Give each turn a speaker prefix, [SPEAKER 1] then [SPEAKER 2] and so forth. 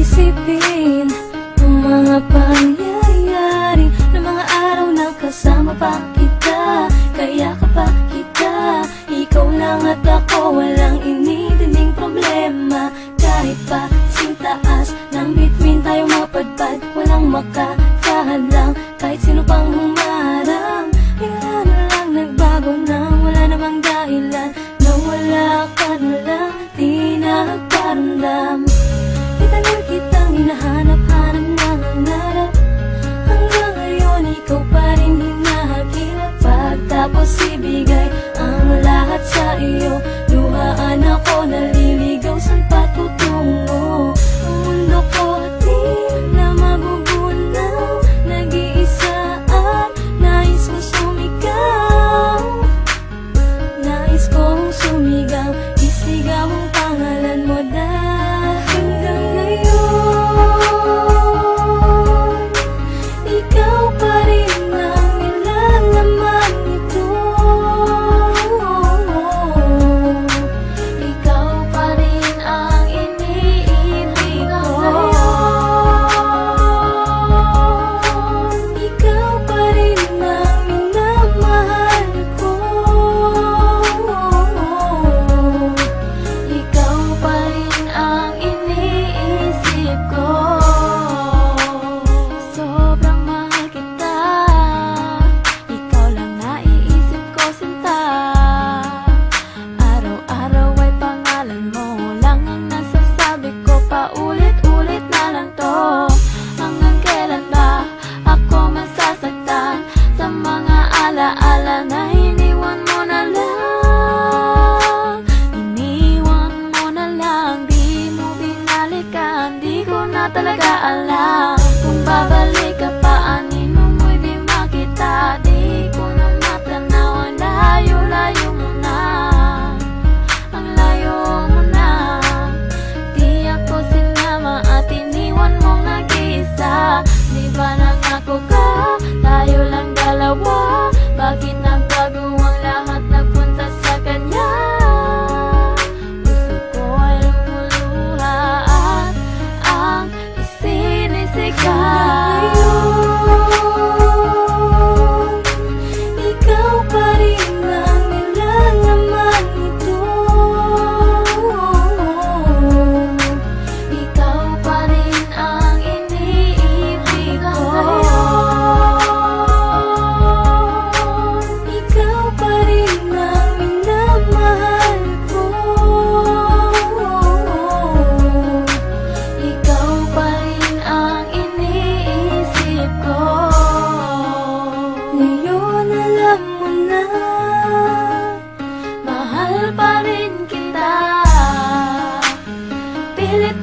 [SPEAKER 1] isipin ang mga pangyayari ng mga araw na kasama pa kita, kaya ka pa kita. Ikaw lang at ako, walang inidinding problema. Kahit pa sintaas ng bituin tayo mapadpad, walang makakahadlang kahit sino pang humarang. Wala na lang nagbago nang wala namang dahilan, na wala ka na lang, di nagparamdam. Itagal kitang hinahanap-hanap na hangarap, hanggang ngayon ikaw pa rin hinahagilap. Pagtapos ibigay ang lahat sa iyo, luhaan ako naliligaw, saan pa tutungo? Ang mundo ko di na magugunaw, nag-iisa at nais ko sumigaw. Nais kong sumigaw, isigaw ang pangalan mo dahil hanggang ngayon ikaw pa rin ang nilalaman nito. Ikaw pa rin ang iniibig ko. Ikaw pa rin ang minamahal ko. Ikaw pa rin ang iniisip ko. Sobrang mahal kita, ikaw lang naiisip ko, sinta. Araw-araw ay pangalan mo lang ang nasasabi ko, paulit-ulit na lang to. Hanggang kailan ba ako masasaktan sa mga alaala na iniwan mo na lang? Iniwan mo na lang, di mo binalikan. Di ko na talaga alam kung babalik ka pa, anino mo'y di makita. Di ko na matanaw, ang layo-layo mo na, ang layo mo na. Di ako sinama at iniwan mong nag-iisa. Di ba nangako ka, tayo lang dalawa? Bakit nagbago ang lahat, nagpunta sa kanya? Puso ko ay lumuluha at ang isinisigaw. Ikaw pa rin ang nilalaman nito. Ikaw pa rin ang iniibig ko. Ikaw pa rin ang minamahal ko. Ikaw pa rin ang iniisip ko. Ngayon alam mo na, mahal pa rin kita. Pilit